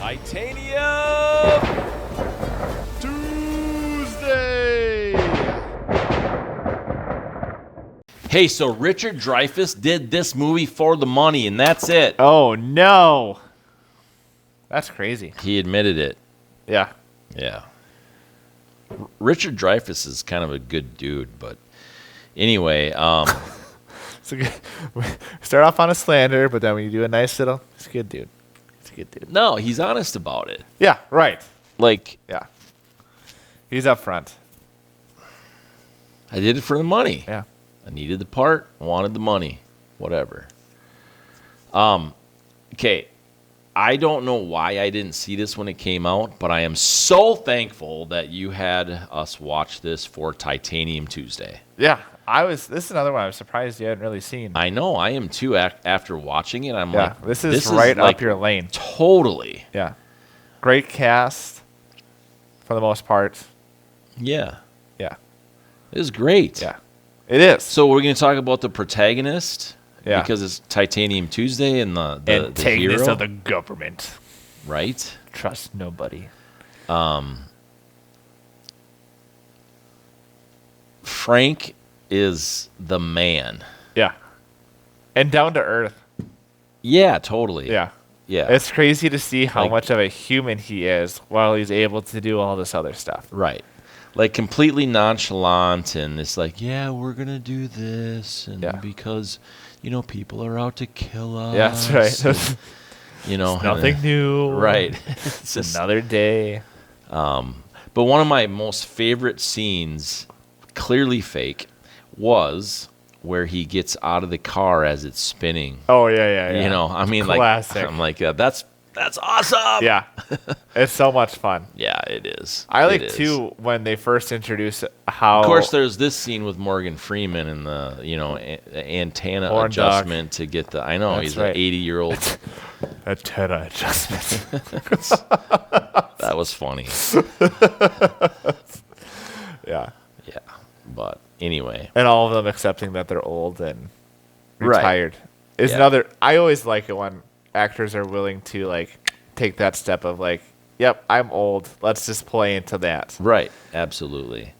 Titanium Tuesday. Hey, so Richard Dreyfuss did this movie for the money, and that's it. Oh, no. That's crazy. He admitted it. Yeah. Yeah. Richard Dreyfuss is kind of a good dude, but anyway, So start off on a slander, but then when you do a nice little, it's a good dude. It's a good dude. no, he's honest about it. Yeah, right. Like, Yeah. He's up front. I did it for the money. Yeah. I needed the part, wanted the money, whatever. Okay, I don't know why I didn't see this when it came out, but I am so thankful that you had us watch this for Titanium Tuesday. Yeah. This is another one I was surprised you hadn't really seen. I know, I am too. After watching it, I'm Yeah, like, this is right up your lane. Totally. Yeah. Great cast for the most part. Yeah, Yeah. it was great. Yeah. It is. So we're going to talk about the protagonist, Yeah. because it's Titanium Tuesday and the Antagonist hero, of the government. right? Trust nobody. Frank is the man. Yeah. And down to earth. Yeah, totally. Yeah. Yeah. It's crazy to see how Like- much of a human he is while he's able to do all this other stuff. Right. Like completely nonchalant, and it's like, yeah, we're going to do this, and Yeah. because, people are out to kill us. Yeah, that's right. and, It's nothing new. Right. It's just another day. But one of my most favorite scenes, clearly fake, was where he gets out of the car as it's spinning. Oh, yeah. Classic. I'm like, that's awesome. Yeah. It's so much fun. Yeah, it is. I It like, is. too, when they first introduce how... Of course, there's this scene with Morgan Freeman and the, antenna Horn dog. adjustment to get the. I know That's he's right. an 80-year-old. antenna adjustment. That was funny. Yeah. Yeah, but anyway, And all of them accepting that they're old and Right. retired. Is Yeah. another... I always like it when actors are willing to, take that step of, yep, I'm old. Let's just play into that. right, absolutely.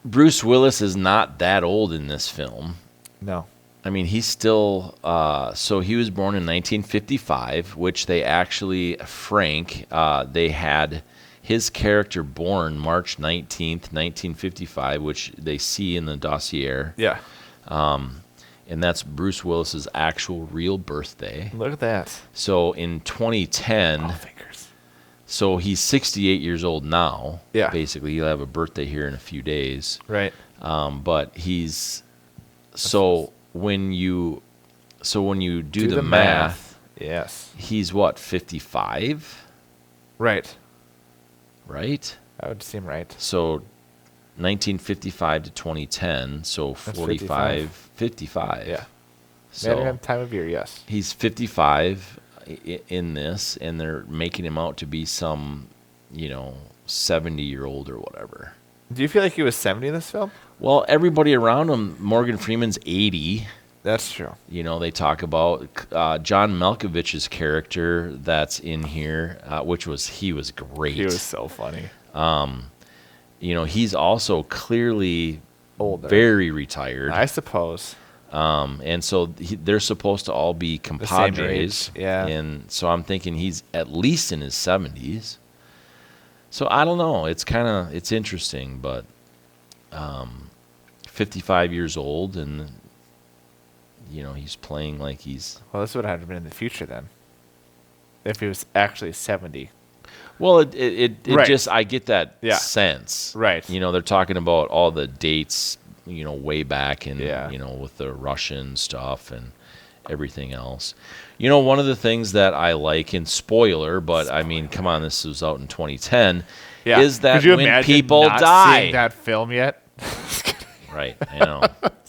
Bruce Willis is not that old in this film. No. I mean, he's still. So he was born in 1955, which they actually they had his character born March 19th, 1955, which they see in the dossier. Yeah. And that's Bruce Willis's actual real birthday. Look at that. So in 2010, All fingers. so he's 68 years old now. Yeah. Basically, he'll have a birthday here in a few days. Right. But he's when you do the math, Yes. he's what, 55, Right. right? That would seem right. So 1955 to 2010, so 45, 55. Yeah. So Man, time of year, yes. he's 55 in this, and they're making him out to be some, 70-year-old or whatever. Do you feel like he was 70 in this film? Well, everybody around him, Morgan Freeman's 80. That's true. They talk about John Malkovich's character that's in here, he was great. He was so funny. He's also clearly Older. very retired. I suppose. And so they're supposed to all be same compadres. age, yeah. And so I'm thinking he's at least in his 70s. So I don't know. It's interesting, but 55 years old, and he's playing like he's. Well, this would have been in the future then. If he was actually 70. Well, it Right. just, I get that Yeah. sense. Right. They're talking about all the dates, way back and, Yeah. with the Russian stuff and everything else. One of the things that I like, and spoiler, but I mean, come on, this was out in 2010, Yeah. is that Could you when imagine people not die. seeing that film yet? Right, I know.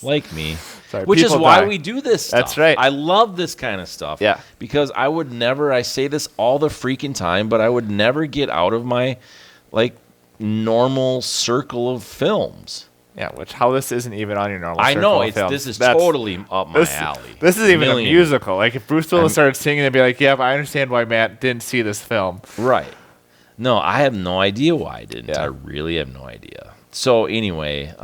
Like me. Sorry, Which is people why die. we do this stuff. That's right. I love this kind of stuff. Yeah. Because I say this all the freaking time, but I would never get out of my, normal circle of films. Yeah, how this isn't even on your normal I know, circle of films. this is totally up my alley. This is even a Million. musical. Like, if Bruce Willis started singing, they'd be like, yeah, but I understand why Matt didn't see this film. Right. No, I have no idea why I didn't. Yeah. I really have no idea. So anyway,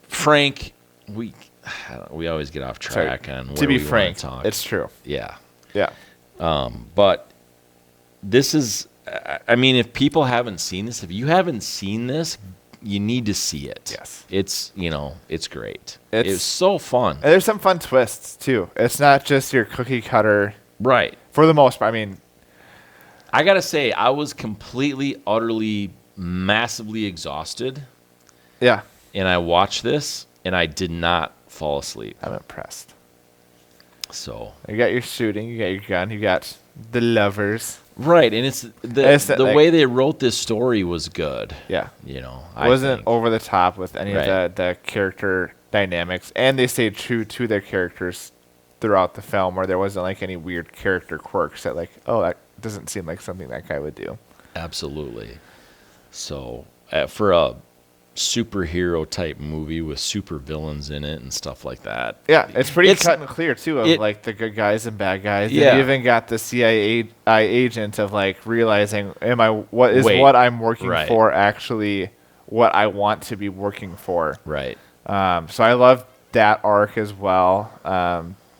Frank, we always get off track on where to be we frank, want to talk. it's true. Yeah. Yeah. But this is, I mean, if people haven't seen this, if you haven't seen this, you need to see it. Yes. It's, it's great. It's so fun. And there's some fun twists, too. It's not just your cookie cutter. Right. For the most part. I mean, I got to say, I was completely, utterly, massively exhausted. yeah. And I watched this, and I did not fall asleep. I'm impressed. So You got your shooting, you got your gun, you got the lovers. right, and it's the way they wrote this story was good. Yeah. It Wasn't over the top with any Right. of the character dynamics, and they stayed true to their characters throughout the film, where there wasn't like any weird character quirks that like, oh, that doesn't seem like something that guy would do. Absolutely. So for a superhero type movie with super villains in it and stuff like that. Yeah, it's pretty cut and clear too of like the good guys and bad guys. Yeah. And you even got the CIA agent of like realizing, what I'm working Right. for actually what I want to be working for. Right. So I love that arc as well,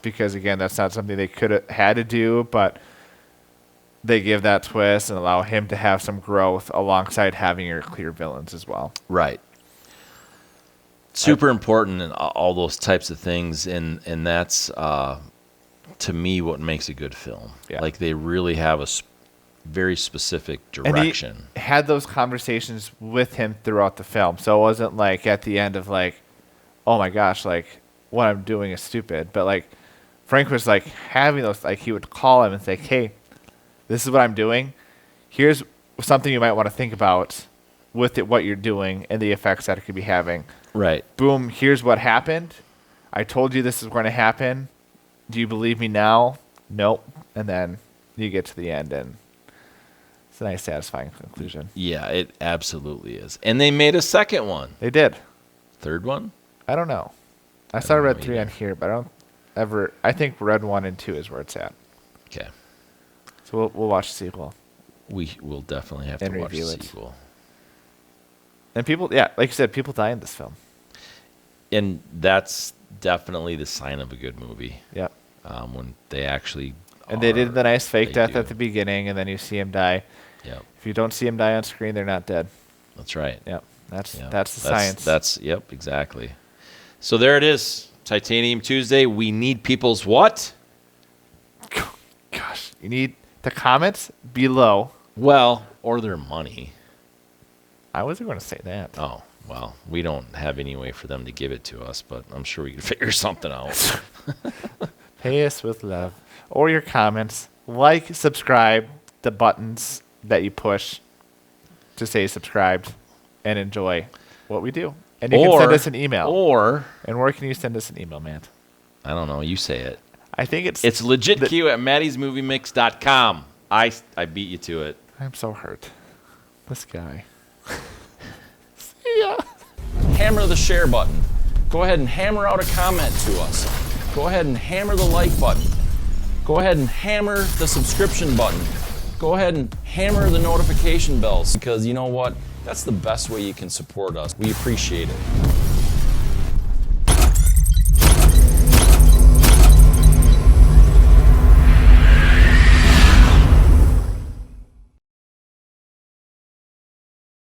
because again, that's not something they could have had to do, but they give that twist and allow him to have some growth alongside having your clear villains as well. Right. Super important in all those types of things, and that's to me what makes a good film. Yeah. Like they really have a very specific direction. And he had those conversations with him throughout the film, so it wasn't like at the end of like, oh my gosh, like what I'm doing is stupid. But like Frank was like having those, like he would call him and say, hey, this is what I'm doing. Here's something you might want to think about with it, what you're doing and the effects that it could be having. Right. Boom, here's what happened. I told you this is going to happen. Do you believe me now? Nope. And then you get to the end, and it's a nice, satisfying conclusion. Yeah, it absolutely is. And they made a second one. They did. Third one? I don't know. I saw don't Red know 3 on either. here, but I think Red 1 and 2 is where it's at. Okay. So we'll watch the sequel. We will definitely have And to watch the review it. sequel. And people, yeah, like you said, people die in this film. And that's definitely the sign of a good movie. Yep. When they actually And they did the nice fake they death do. at the beginning, and then you see him die. Yep. If you don't see him die on screen, they're not dead. That's right. Yep. That's Yep. the science. That's yep, exactly. So there it is. Titanium Tuesday. We need people's what? Gosh, you need the comments below. Well, or their money. I wasn't going to say that. Oh, well, we don't have any way for them to give it to us, but I'm sure we can figure something out. Pay us with love. Or your comments. Like, subscribe, the buttons that you push to say subscribed, and enjoy what we do. And you can send us an email. Or, And where can you send us an email, man? I don't know, you say it. I think it's LegitQ at maddysmoviemix.com. I beat you to it. I'm so hurt. This guy. Hammer the share button. Go ahead and hammer out a comment to us. Go ahead and hammer the like button. Go ahead and hammer the subscription button. Go ahead and hammer the notification bells, because you know what? That's the best way you can support us. We appreciate it.